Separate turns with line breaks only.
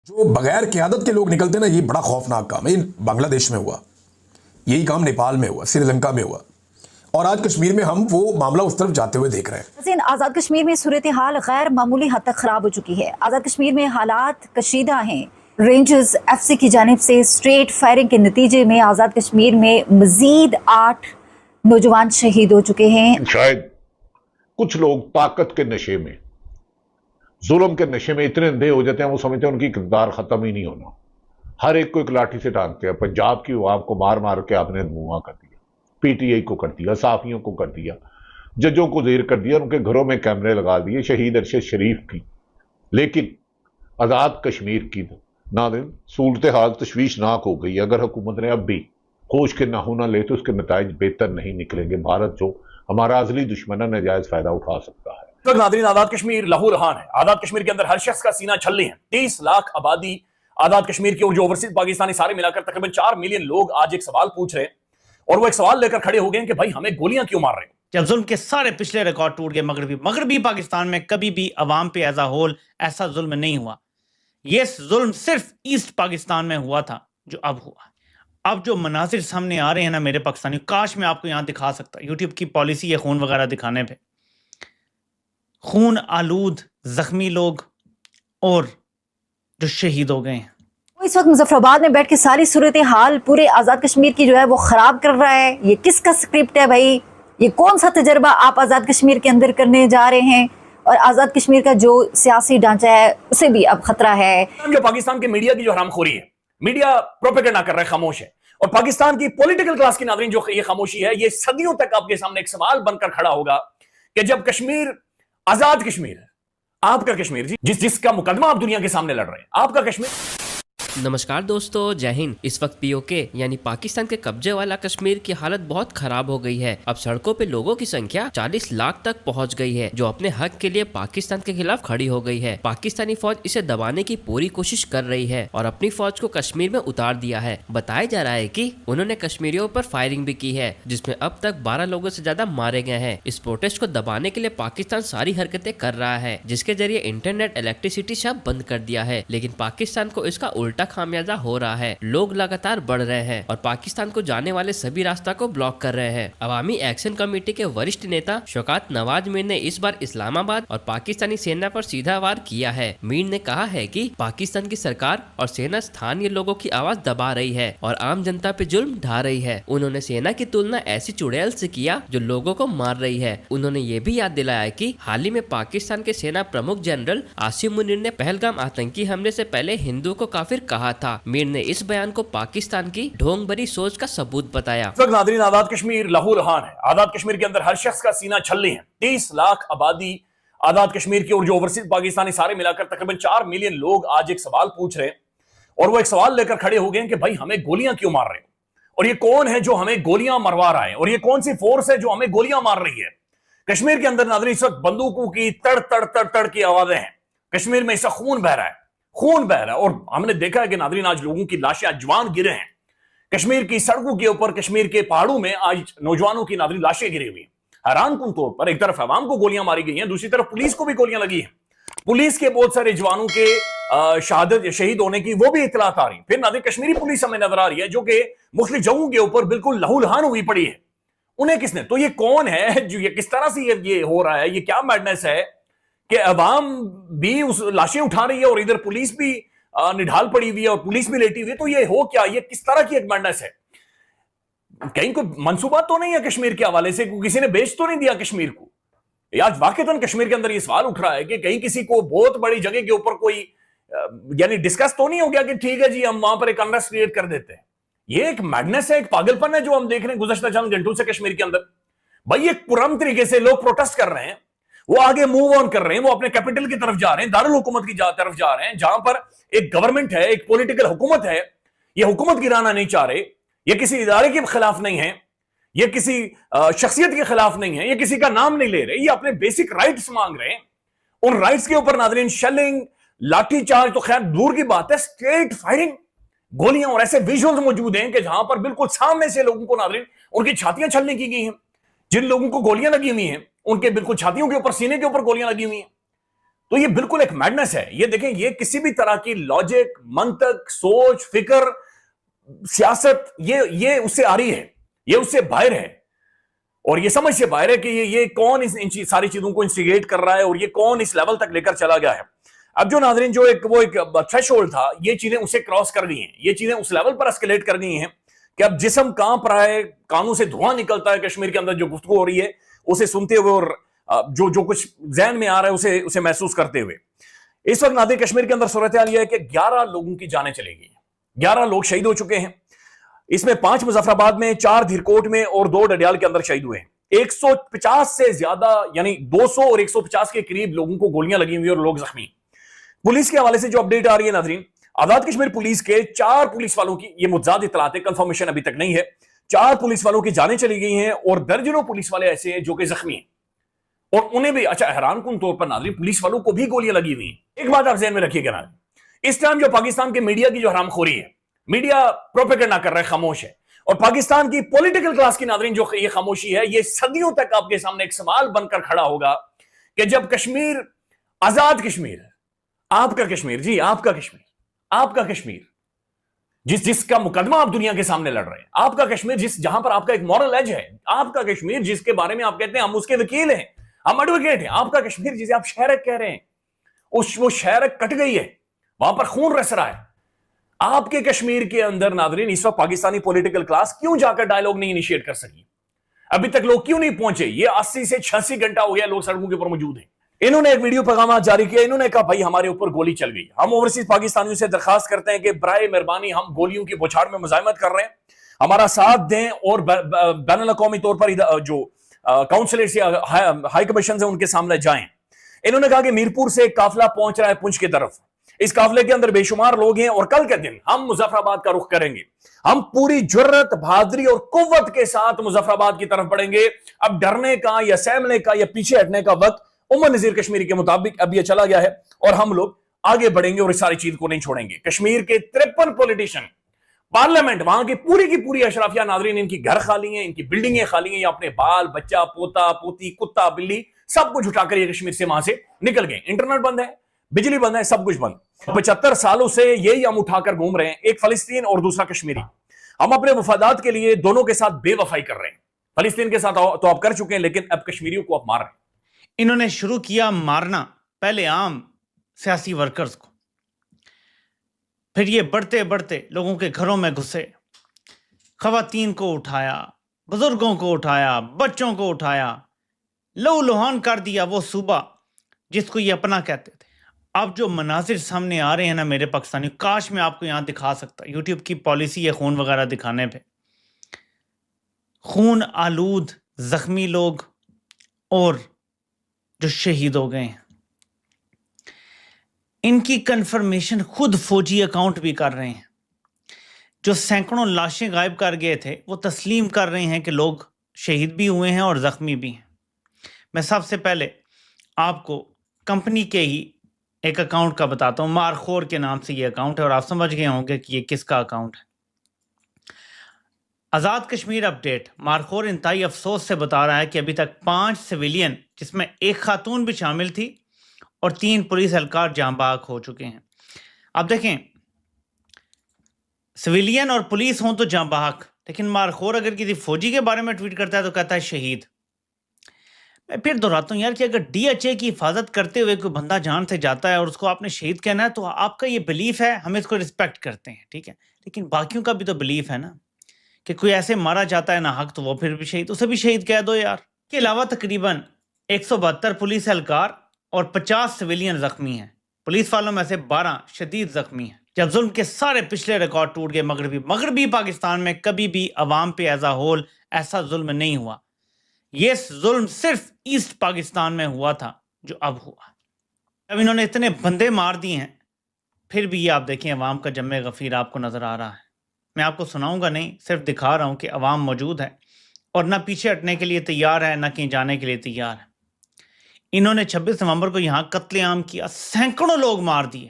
جو بغیر قیادت کے لوگ نکلتے نا، یہ بڑا خوفناک کام ہے. بنگلہ دیش میں ہوا، یہی کام نیپال میں ہوا، سری لنکا میں ہوا، اور آج کشمیر میں ہم وہ معاملہ اس طرف جاتے ہوئے دیکھ رہے ہیں.
آزاد کشمیر میں صورتحال غیر معمولی حد تک خراب ہو چکی ہے. آزاد کشمیر میں حالات کشیدہ ہیں. رینجرز ایف سی کی جانب سے اسٹریٹ فائرنگ کے نتیجے میں آزاد کشمیر میں مزید 8 نوجوان شہید ہو چکے ہیں.
شاید کچھ لوگ طاقت کے نشے میں، ظلم کے نشے میں اتنے اندھے ہو جاتے ہیں، وہ سمجھتے ہیں ان کی اقتدار ختم ہی نہیں ہونا. ہر ایک کو ایک لاٹھی سے ٹانگتے ہیں. پنجاب کی عوام کو مار مار کے آپ نے دھواں کر دیا، پی ٹی آئی کو کر دیا، صحافیوں کو کر دیا، ججوں کو زیر کر دیا، ان کے گھروں میں کیمرے لگا دیے شہید ارشد شریف کی. لیکن آزاد کشمیر کی ناظرین صورتحال تشویشناک ہو گئی. اگر حکومت نے اب بھی ہوش کے ناخن نہ لے تو اس کے نتائج بہتر نہیں نکلیں گے. بھارت جو ہمارا ازلی دشمن ہے، ناجائز فائدہ اٹھا سکتا ہے.
تو ناظرین، آزاد کشمیر لہو لہان ہے. آزاد کشمیر کے اندر ہر شخص کا سینہ چھلنی ہے. 30 لاکھ آبادی آزاد کشمیر کی، اور جو اوورسیز پاکستانی سارے ملا کر تقریباً 4 ملین لوگ آج ایک سوال پوچھ رہے ہیں، اور وہ ایک سوال لے کر کھڑے ہو گئے ہیں کہ بھائی ہمیں گولیاں کیوں مار رہے ہیں؟
جب ظلم کے سارے پچھلے ریکارڈ ٹوٹ گئے، مغربی پاکستان میں کبھی بھی عوام پہ ایز اے ہول ایسا ظلم نہیں ہوا. یہ ظلم صرف ایسٹ پاکستان میں ہوا تھا جو اب ہوا. اب جو مناظر سامنے آ رہے ہیں نا میرے پاکستانی، کاش میں آپ کو یہاں دکھا سکتا. یوٹیوب کی پالیسی ہے خون وغیرہ دکھانے پہ. خون آلود زخمی لوگ اور جو شہید ہو گئے ہیں.
اس وقت مظفر آباد میں بیٹھ کے ساری صورتحال پورے آزاد کشمیر کی جو ہے وہ خراب کر رہا ہے. یہ کس کا اسکرپٹ ہے بھائی؟ یہ کون سا تجربہ آپ آزاد کشمیر کے اندر کرنے جا رہے ہیں؟ اور آزاد کشمیر کا جو سیاسی ڈھانچہ ہے اسے بھی اب خطرہ ہے.
جو پاکستان کے میڈیا کی جو حرام خوری ہے، میڈیا پروپیگنڈا کر رہا ہے، خاموش ہے. اور پاکستان کی پولیٹیکل کلاس کی ناظرین جو یہ خاموشی ہے، یہ صدیوں تک آپ کے سامنے ایک سوال بن کر کھڑا ہوگا کہ جب کشمیر آزاد کشمیر ہے، آپ کا کشمیر، جس کا مقدمہ آپ دنیا کے سامنے لڑ رہے ہیں، آپ کا کشمیر.
نمسکار دوستو، جے ہند. اس وقت پی او کے یعنی پاکستان کے قبضے والا کشمیر کی حالت بہت خراب ہو گئی ہے. اب سڑکوں پہ لوگوں کی سنکھیا 40 لاکھ تک پہنچ گئی ہے، جو اپنے حق کے لیے پاکستان کے خلاف کھڑی ہو گئی ہے. پاکستانی فوج اسے دبانے کی پوری کوشش کر رہی ہے اور اپنی فوج کو کشمیر میں اتار دیا ہے. بتایا جا رہا ہے کہ انہوں نے کشمیریوں پر فائرنگ بھی کی ہے، جس میں اب تک 12 لوگوں سے زیادہ مارے گئے ہیں. اس پروٹیسٹ کو دبانے کے لیے پاکستان ساری حرکتیں کر رہا ہے، جس کے ذریعے انٹرنیٹ، الیکٹریسٹی سب بند کر دیا ہے. لیکن پاکستان کو اس کا الٹا خامیازہ ہو رہا ہے. لوگ لگاتار بڑھ رہے ہیں اور پاکستان کو جانے والے سبھی راستہ کو بلاک کر رہے ہیں. عوامی ایکشن کمیٹی کے وریشٹھ نیتا شوکات نواز میر نے اس بار اسلام آباد اور پاکستانی سینا پر سیدھا وار کیا ہے. میر نے کہا ہے کہ پاکستان کی سرکار اور سینا ستھانیہ لوگوں کی آواز دبا رہی ہے اور عام جنتا پہ ظلم ڈھا رہی ہے. انہوں نے سینا کی تلنا ایسی چڑیل سے کیا جو لوگوں کو مار رہی ہے. انہوں نے یہ بھی یاد دلایا کہ حال ہی میں پاکستان کے سینا پرمکھ جنرل عاصم منیر نے پہلگام آتنکی حملے سے پہلے ہندوؤں کو کافر کہا تھا. میر نے اس بیان کو پاکستان کی ڈھونگ بھری سوچ کا ثبوت بتایا.
ناظرین، آزاد کشمیر لہو لہان ہے. آزاد کشمیر کے اندر ہر شخص کا سینہ چھلنی ہے. 30 لاکھ آبادی آزاد کشمیر کی، اور جو اوورسیز پاکستانی سارے ملا کر تقریباً 4 ملین لوگ آج ایک سوال پوچھ رہے ہیں، اور وہ ایک سوال لے کر کھڑے ہو گئے ہیں کہ بھائی ہمیں گولیاں کیوں مار رہے ہیں، اور یہ کون ہے جو ہمیں گولیاں مروا رہا ہے، اور یہ کون سی فورس ہے جو ہمیں گولیاں مار رہی ہے. کشمیر کے اندر ناظرین اس وقت بندوقوں کی تڑ تڑ تڑ تڑ کی آوازیں ہیں. کشمیر میں اس وقت خون بہ رہا ہے، خون بہ رہا ہے. اور ہم نے دیکھا ہے کہ ناظرین آج لوگوں کی لاشیں جوان گرے ہیں. کشمیر کی سڑکوں کے اوپر، کشمیر کے پہاڑوں میں آج نوجوانوں کی ناظرین لاشیں گری ہوئی ہیں. حیران کن طور پر ایک طرف عوام کو گولیاں ماری گئی ہیں، دوسری طرف پولیس کو بھی گولیاں لگی ہیں. پولیس کے بہت سارے جوانوں کے شہید ہونے کی وہ بھی اطلاعات آ رہی ہیں. پھر ناظرین کشمیری پولیس ہمیں نظر آ رہی ہے جو کہ مختلف جگہوں کے اوپر بالکل لہو لہان ہوئی پڑی ہے. انہیں کس نے، تو یہ کون ہے جو، یہ کس طرح سے یہ ہو رہا ہے؟ یہ کیا میڈنس ہے کہ عوام بھی اس لاشیں اٹھا رہی ہے اور ادھر پولیس بھی نڈھال پڑی ہوئی ہے اور پولیس بھی لیٹی ہوئی ہے؟ تو یہ ہو کیا؟ یہ کس طرح کی ایک میڈنس ہے؟ کہیں کوئی منصوبہ تو نہیں ہے کشمیر کے حوالے سے؟ کسی نے بیچ تو نہیں دیا کشمیر کو؟ آج واقعتاً کشمیر کے اندر یہ سوال اٹھ رہا ہے کہ کہیں کسی کو بہت بڑی جگہ کے اوپر کوئی یعنی ڈسکس تو نہیں ہو گیا کہ ٹھیک ہے جی ہم وہاں پر ایک انریسٹ کریٹ کر دیتے ہیں؟ یہ ایک میڈنس ہے، ایک پاگل پن ہے جو ہم دیکھ رہے ہیں گزشتہ چند گھنٹوں سے کشمیر کے اندر. بھائی ایک پرامن طریقے سے لوگ پروٹیسٹ کر رہے ہیں، وہ آگے موو آن کر رہے ہیں، وہ اپنے کیپٹل کی طرف جا رہے ہیں، دارالحکومت کی طرف جا رہے ہیں، جہاں پر ایک گورنمنٹ ہے، ایک پولیٹیکل حکومت ہے. یہ حکومت گرانا نہیں چاہ رہے، یہ کسی ادارے کے خلاف نہیں ہے، یہ کسی شخصیت کے خلاف نہیں ہے، یہ کسی کا نام نہیں لے رہے، یہ اپنے بیسک رائٹس مانگ رہے ہیں. ان رائٹس کے اوپر ناظرین شیلنگ، لاٹھی چارج تو خیر دور کی بات ہے، اسٹریٹ فائرنگ، گولیاں اور ایسے ویژولز موجود ہیں کہ جہاں پر بالکل سامنے سے لوگوں کو ناظرین ان کی چھاتیاں چھلنے کی گئی ہیں. جن لوگوں کو گولیاں لگی ہوئی ہیں ان کے بالکل چھاتیوں کے اوپر، سینے کے اوپر گولیاں لگی ہوئی ہیں. تو یہ بالکل ایک میڈنس ہے. یہ دیکھیں, یہ کسی بھی طرح کی لاجک, منطق, سوچ, فکر, سیاست یہ اس سے آ رہی ہے, یہ اس سے باہر ہے, اور یہ سمجھ سے باہر ہے کہ یہ کون ان ساری چیزوں کو انسٹیگیٹ کر رہا ہے اور یہ کون اس لیول تک لے کر چلا گیا ہے. اب جو ناظرین جو ایک تھریش ہولڈ تھا, یہ چیزیں اسے کراس کر گئی ہیں, یہ چیزیں اس لیول پر اسکیلیٹ کر گئی ہیں کہ اب جسم کانپ رہا ہے, کانوں سے دھواں نکلتا ہے کشمیر کے اندر جو گفتگو ہو رہی ہے اسے سنتے ہوئے اور جو کچھ ذہن میں آ رہا ہے اسے محسوس کرتے ہوئے. اس وقت ناظرین کشمیر کے اندر صورتحال یہ ہے کہ 11 لوگوں کی جانیں چلی گئی ہیں, 11 لوگ شہید ہو چکے ہیں. اس میں 5 مظفر آباد میں, 4 دھیرکوٹ میں اور 2 ڈڈیال کے اندر شہید ہوئے ہیں. 150 سے زیادہ یعنی 200 اور 150 کے قریب لوگوں کو گولیاں لگی ہوئی اور لوگ زخمی. پولیس کے حوالے سے جو اپڈیٹ آ رہی ہے ناظرین, آزاد کشمیر پولیس کے 4 پولیس والوں کی, یہ متضاد اطلاعات ہے, کنفرمیشن ابھی تک نہیں ہے, 4 پولیس والوں کی جانیں چلی گئی ہیں اور درجنوں پولیس والے ایسے ہیں جو کہ زخمی ہیں اور انہیں بھی, اچھا حیران کن طور پر ناظرین, پولیس والوں کو بھی گولیاں لگی ہوئی ہیں. ایک بات آپ ذہن میں رکھیے گا ناظرین, اس ٹائم جو پاکستان کے میڈیا کی جو حرام خوری ہے, میڈیا پروپیگنڈا کر رہا ہے, خاموش ہے, اور پاکستان کی پولیٹیکل کلاس کی ناظرین جو یہ خاموشی ہے, یہ صدیوں تک آپ کے سامنے ایک سوال بن کر کھڑا ہوگا کہ جب کشمیر, آزاد کشمیر, آپ کا کشمیر, جی آپ کا کشمیر, آپ کا کشمیر جس کا مقدمہ آپ دنیا کے سامنے لڑ رہے ہیں, آپ کا کشمیر جہاں پر آپ کا ایک مورل ایج ہے, آپ کا کشمیر جس کے بارے میں آپ کہتے ہیں ہم اس کے وکیل ہیں, ہم ایڈوکیٹ ہیں, آپ کا کشمیر جسے آپ شہرک کہہ رہے ہیں, وہ شہرک کٹ گئی ہے, وہاں پر خون رس رہا ہے. آپ کے کشمیر کے اندر ناظرین اس وقت پاکستانی پولیٹیکل کلاس کیوں جا کر ڈائیلاگ نہیں انیشیٹ کر سکی, ابھی تک لوگ کیوں نہیں پہنچے؟ یہ 80 سے 86 گھنٹہ ہو گیا لوگ سڑکوں کے اوپر موجود ہیں. انہوں نے ایک ویڈیو پیغامات جاری کیا, انہوں نے کہا بھائی ہمارے اوپر گولی چل گئی, ہم اوورسیز پاکستانیوں سے درخواست کرتے ہیں کہ برائے مہربانی ہم گولیوں کی بوچھاڑ میں مزاحمت کر رہے ہیں, ہمارا ساتھ دیں اور بین الاقوامی طور پر جو کاؤنسلرز یا ہائی کمیشنز ہیں ان کے سامنے جائیں. انہوں نے کہا کہ میرپور سے ایک قافلہ پہنچ رہا ہے پنچ کی طرف, اس قافلے کے اندر بے شمار لوگ ہیں اور کل کے دن ہم مظفر آباد کا رخ کریں گے, ہم پوری جرت, بہادری اور قوت کے ساتھ مظفر آباد کی طرف بڑھیں گے. اب ڈرنے کا یا سہمنے کا یا پیچھے ہٹنے کا وقت عمر نذیر کشمیری کے مطابق اب یہ چلا گیا ہے اور ہم لوگ آگے بڑھیں گے اور اس ساری چیز کو نہیں چھوڑیں گے. کشمیر کے 53 پولیٹیشن, پارلیمنٹ, وہاں کی پوری اشرافیہ ناظرین, ان کی گھر خالی ہیں, ان کی بلڈنگیں خالی ہیں, یا اپنے بال بچہ, پوتا پوتی, کتا بلی سب کچھ اٹھا کر یہ کشمیر سے وہاں سے نکل گئے. انٹرنیٹ بند ہے, بجلی بند ہے, سب کچھ بند. 75 سالوں سے یہی ہم اٹھا کر گھوم رہے ہیں, ایک فلسطین اور دوسرا کشمیری. ہم اپنے مفادات کے لیے دونوں کے ساتھ بے وفائی کر رہے ہیں. فلسطین کے ساتھ تو آپ کر چکے ہیں, لیکن اب کشمیریوں کو آپ مار رہے ہیں.
انہوں نے شروع کیا مارنا پہلے عام سیاسی ورکرز کو, پھر یہ بڑھتے بڑھتے لوگوں کے گھروں میں گھسے, خواتین کو اٹھایا, بزرگوں کو اٹھایا, بچوں کو اٹھایا, لہو لہان کر دیا وہ صوبہ جس کو یہ اپنا کہتے تھے. اب جو مناظر سامنے آ رہے ہیں نا میرے پاکستانی, کاش میں آپ کو یہاں دکھا سکتا. یوٹیوب کی پالیسی ہے خون وغیرہ دکھانے پہ. خون آلود زخمی لوگ اور جو شہید ہو گئے ہیں, ان کی کنفرمیشن خود فوجی اکاؤنٹ بھی کر رہے ہیں. جو سینکڑوں لاشیں غائب کر گئے تھے وہ تسلیم کر رہے ہیں کہ لوگ شہید بھی ہوئے ہیں اور زخمی بھی ہیں. میں سب سے پہلے آپ کو کمپنی کے ہی ایک اکاؤنٹ کا بتاتا ہوں. مارخور کے نام سے یہ اکاؤنٹ ہے اور آپ سمجھ گئے ہوں گے کہ یہ کس کا اکاؤنٹ ہے. آزاد کشمیر اپڈیٹ. مارخور انتہائی افسوس سے بتا رہا ہے کہ ابھی تک 5 سویلین, جس میں ایک خاتون بھی شامل تھی, اور 3 پولیس اہلکار جاں بحق ہو چکے ہیں. اب دیکھیں, سویلین اور پولیس ہوں تو جاں بحق, لیکن مارخور اگر کسی فوجی کے بارے میں ٹویٹ کرتا ہے تو کہتا ہے شہید. میں پھر دہراتا ہوں یار کہ اگر ڈی ایچ اے کی حفاظت کرتے ہوئے کوئی بندہ جان سے جاتا ہے اور اس کو آپ نے شہید کہنا ہے تو آپ کا یہ بلیف ہے, ہم اس کو رسپیکٹ کرتے ہیں, ٹھیک ہے, لیکن باقیوں کا بھی تو بلیف ہے نا کہ کوئی ایسے مارا جاتا ہے نا حق تو وہ پھر بھی شہید, اسے بھی شہید کہہ دو یار. اس کے علاوہ تقریباً 172 پولیس اہلکار اور 50 سویلین زخمی ہیں. پولیس والوں میں سے 12 شدید زخمی ہیں. جب ظلم کے سارے پچھلے ریکارڈ ٹوٹ گئے, مغربی پاکستان میں کبھی بھی عوام پہ ایز اے ہول ایسا ظلم نہیں ہوا. یہ ظلم صرف ایسٹ پاکستان میں ہوا تھا جو اب ہوا. اب انہوں نے اتنے بندے مار دیے ہیں, پھر بھی یہ آپ دیکھیں عوام کا جمع غفیر آپ کو نظر آ رہا ہے. میں آپ کو سناؤں گا نہیں, صرف دکھا رہا ہوں کہ عوام موجود ہے اور نہ پیچھے ہٹنے کے لیے تیار ہے نہ کہیں جانے کے لیے تیار ہے. انہوں نے 26 نومبر کو یہاں قتل عام کیا, سینکڑوں لوگ مار دیے.